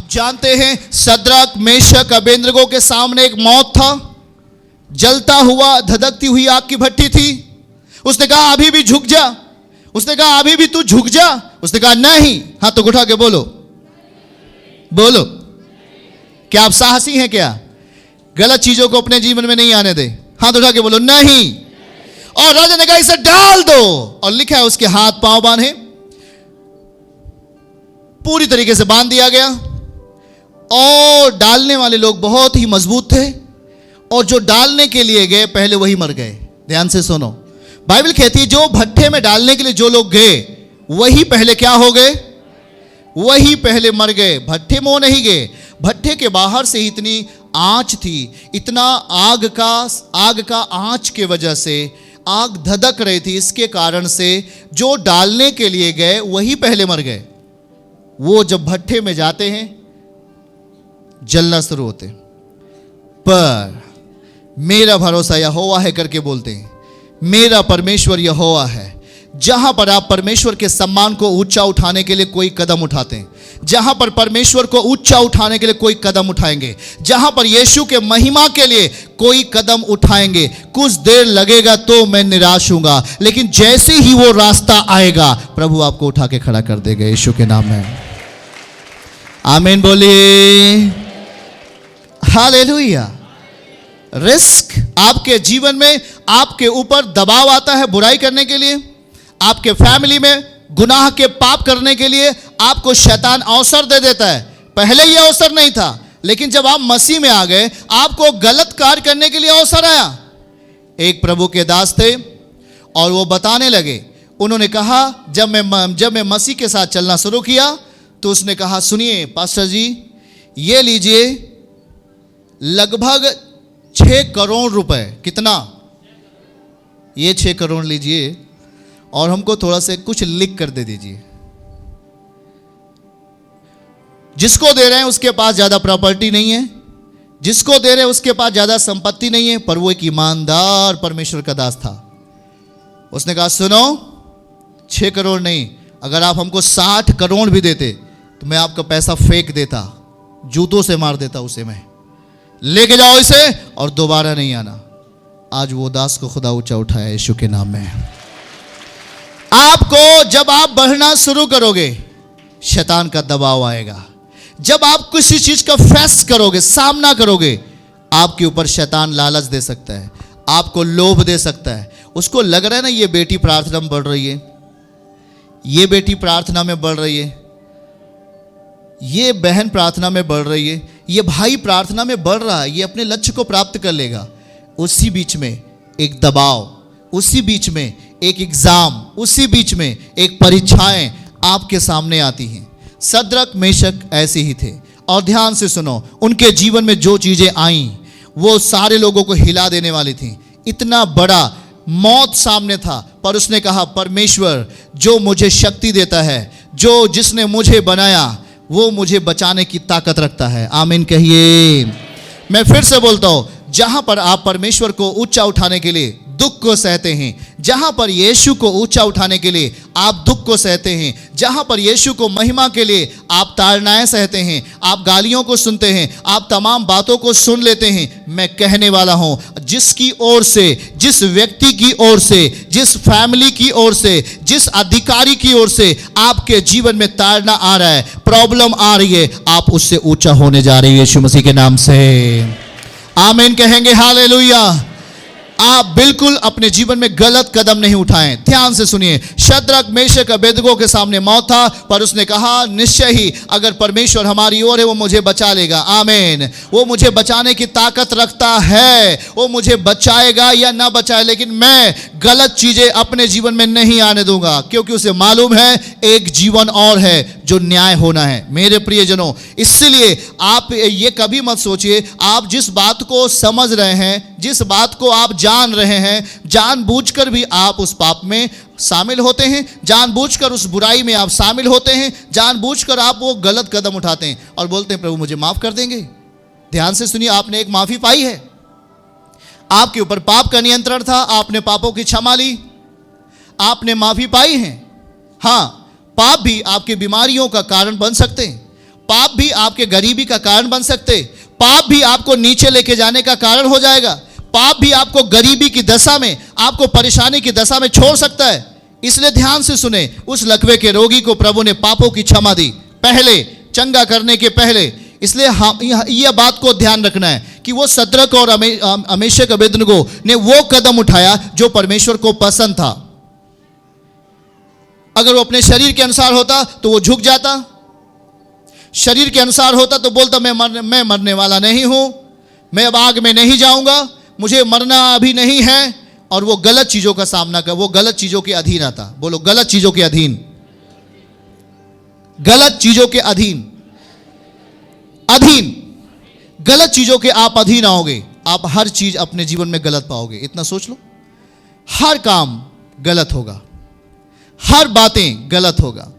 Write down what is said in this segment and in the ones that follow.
आप जानते हैं सद्रक मेशक अबेदनगो के सामने एक मौत था, जलता हुआ धधकती हुई आग की भट्टी थी। उसने कहा अभी भी झुक जा, उसने कहा अभी भी तू झुक जा। उसने कहा नहीं। हाथ तो उठा के बोलो, बोलो। क्या आप साहसी हैं? क्या गलत चीजों को अपने जीवन में नहीं आने दे? हाथ उठा के बोलो नहीं। और राजा ने कहा इसे डाल दो, और लिखा है उसके हाथ पांव बांधे, पूरी तरीके से बांध दिया गया। और डालने वाले लोग बहुत ही मजबूत थे, और जो डालने के लिए गए पहले वही मर गए। ध्यान से सुनो, बाइबल कहती है जो भट्ठे में डालने के लिए जो लोग गए वही पहले क्या हो गए? वही पहले मर गए। भट्ठे में वो नहीं गए। भट्ठे के बाहर से ही इतनी आंच थी, इतना आग का आंच के वजह से आग धधक रही थी, इसके कारण से जो डालने के लिए गए वही पहले मर गए। वो जब भट्ठे में जाते हैं जलना शुरू होते, पर मेरा भरोसा यहोवा है करके बोलते हैं, मेरा परमेश्वर यहोवा है। जहां पर आप परमेश्वर के सम्मान को ऊंचा उठाने के लिए कोई कदम उठाते हैं, जहां पर परमेश्वर को ऊंचा उठाने के लिए कोई कदम उठाएंगे, जहां पर यीशु के महिमा के लिए कोई कदम उठाएंगे, कुछ देर लगेगा तो मैं निराश हूंगा, लेकिन जैसे ही वो रास्ता आएगा प्रभु आपको उठा के खड़ा कर देगा यीशु के नाम में। आमीन बोलिए, हालेलुया। रिस्क आपके जीवन में, आपके ऊपर दबाव आता है बुराई करने के लिए, आपके फैमिली में गुनाह के पाप करने के लिए आपको शैतान अवसर दे देता है। पहले ये अवसर नहीं था, लेकिन जब आप मसीह में आ गए आपको गलत कार्य करने के लिए अवसर आया। एक प्रभु के दास थे और वो बताने लगे, उन्होंने कहा जब मैं मसीह के साथ चलना शुरू किया तो उसने कहा सुनिए पास्टर जी, ये लीजिए लगभग 6 करोड़ रुपए। कितना? ये 6 करोड़ लीजिए और हमको थोड़ा से कुछ लिख कर दे दीजिए। जिसको दे रहे हैं उसके पास ज्यादा प्रॉपर्टी नहीं है, जिसको दे रहे हैं उसके पास ज्यादा संपत्ति नहीं है, पर वो एक ईमानदार परमेश्वर का दास था। उसने कहा सुनो, 6 करोड़ नहीं, अगर आप हमको 60 करोड़ भी देते तो मैं आपका पैसा फेंक देता, जूतों से मार देता उसे, मैं लेके जाओ इसे और दोबारा नहीं आना। आज वो दास को खुदा ऊंचा उठाया यीशु के नाम में। आपको जब आप बढ़ना शुरू करोगे शैतान का दबाव आएगा। जब आप किसी चीज का फेस करोगे, सामना करोगे, आपके ऊपर शैतान लालच दे सकता है, आपको लोभ दे सकता है। उसको लग रहा है ना ये बेटी प्रार्थना में बढ़ रही है, ये बेटी प्रार्थना में बढ़ रही है, ये बहन प्रार्थना में बढ़ रही है, ये भाई प्रार्थना में बढ़ रहा है, ये अपने लक्ष्य को प्राप्त कर लेगा। उसी बीच में एक दबाव, उसी बीच में एक एग्जाम, उसी बीच में एक परीक्षाएं आपके सामने आती हैं। सद्रक मेशक ऐसे ही थे, और ध्यान से सुनो, उनके जीवन में जो चीजें आईं वो सारे लोगों को हिला देने वाली थी। इतना बड़ा मौत सामने था, पर उसने कहा परमेश्वर जो मुझे शक्ति देता है, जिसने मुझे बनाया वो मुझे बचाने की ताकत रखता है। आमीन कहिए। मैं फिर से बोलता हूं, जहां पर आप परमेश्वर को ऊंचा उठाने के लिए दुख को सहते हैं, जहां पर यीशु को ऊंचा उठाने के लिए आप दुख को सहते हैं, जहां पर यीशु को महिमा के लिए आप ताड़नाएं सहते हैं, आप गालियों को सुनते हैं, आप तमाम बातों को सुन लेते हैं, मैं कहने वाला हूं, जिसकी ओर से, जिस व्यक्ति की ओर से, जिस फैमिली की ओर से, जिस अधिकारी की ओर से आपके जीवन में ताड़ना आ रहा है, प्रॉब्लम आ रही है, आप उससे ऊंचा होने जा रहे हैं यीशु मसीह के नाम से। आमीन कहेंगे, हालेलुया। आप बिल्कुल अपने जीवन में गलत कदम नहीं उठाएं। ध्यान से सुनिए, शद्रक मेशक अबेदनगो के सामने मौत था, पर उसने कहा निश्चय ही अगर परमेश्वर हमारी ओर है वो मुझे बचा लेगा। आमीन। वो मुझे बचाने की ताकत रखता है, वो मुझे बचाएगा या ना बचाए, लेकिन मैं गलत चीजें अपने जीवन में नहीं आने दूंगा, क्योंकि उसे मालूम है एक जीवन और है जो न्याय होना है। मेरे प्रियजनों, इसलिए आप ये कभी मत सोचिए, आप जिस बात को समझ रहे हैं, जिस बात को आप जान रहे हैं, जानबूझकर भी आप उस पाप में शामिल होते हैं, जानबूझकर उस बुराई में आप शामिल होते हैं, जानबूझकर आप वो गलत कदम उठाते हैं और बोलते हैं प्रभु मुझे माफ कर देंगे। ध्यान से सुनिए, आपने एक माफी पाई है, आपके ऊपर पाप का नियंत्रण था, आपने पापों की क्षमा ली, आपने माफी पाई है। हाँ, पाप भी आपकी बीमारियों का कारण बन सकते हैं, पाप भी आपके गरीबी का कारण बन सकते, पाप भी आपको नीचे लेके जाने का कारण हो जाएगा, पाप भी आपको गरीबी की दशा में, आपको परेशानी की दशा में छोड़ सकता है। इसलिए ध्यान से सुने, उस लकवे के रोगी को प्रभु ने पापों की क्षमा दी पहले, चंगा करने के पहले। इसलिए हम यह बात को ध्यान रखना है कि वो सद्रक और अमेशक अबेदनगो ने वो कदम उठाया जो परमेश्वर को पसंद था। अगर वो अपने शरीर के अनुसार होता तो वो झुक जाता, शरीर के अनुसार होता तो बोलता मैं मरने वाला नहीं हूं, मैं अब आग में नहीं जाऊंगा, मुझे मरना अभी नहीं है, और वो गलत चीजों का सामना कर, वो गलत चीजों के अधीन आता। बोलो गलत चीजों के अधीन, गलत चीजों के अधीन, अधीन, गलत चीजों के आप अधीन आओगे, आप हर चीज अपने जीवन में गलत पाओगे। इतना सोच लो, हर काम गलत होगा, हर बातें गलत होगा,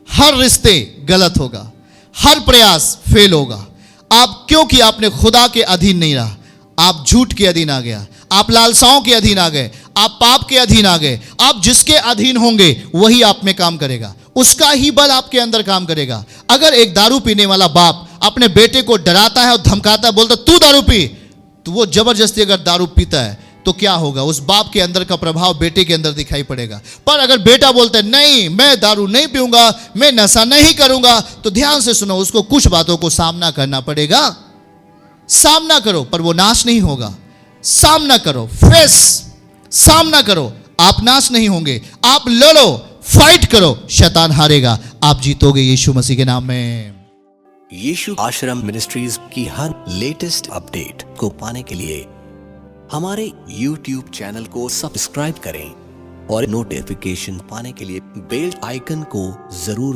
हर रिश्ते गलत होगा, हर प्रयास फेल होगा। आप क्योंकि आपने खुदा के अधीन नहीं रहा, आप झूठ के अधीन आ गया, आप लालसाओं के अधीन आ गए, आप पाप के अधीन आ गए। आप जिसके अधीन होंगे वही आप में काम करेगा, उसका ही बल आपके अंदर काम करेगा। अगर एक दारू पीने वाला बाप अपने बेटे को डराता है और धमकाता है, बोलता तू दारू पी, तो वो जबरदस्ती अगर दारू पीता है तो क्या होगा, उस बाप के अंदर का प्रभाव बेटे के अंदर दिखाई पड़ेगा। पर अगर बेटा बोलता है नहीं मैं दारू नहीं पीऊंगा, मैं नशा नहीं करूंगा, तो ध्यान से सुनो, उसको कुछ बातों को सामना करना पड़ेगा। सामना करो, पर वो नाश नहीं होगा। सामना करो, फेस, सामना करो, आप नाश नहीं होंगे। आप लड़ो, फाइट करो, शैतान हारेगा, आप जीतोगे यीशु मसीह के नाम में। यीशु आश्रम मिनिस्ट्रीज की हर लेटेस्ट अपडेट को पाने के लिए हमारे YouTube चैनल को सब्सक्राइब करें और नोटिफिकेशन पाने के लिए बेल आइकन को जरूर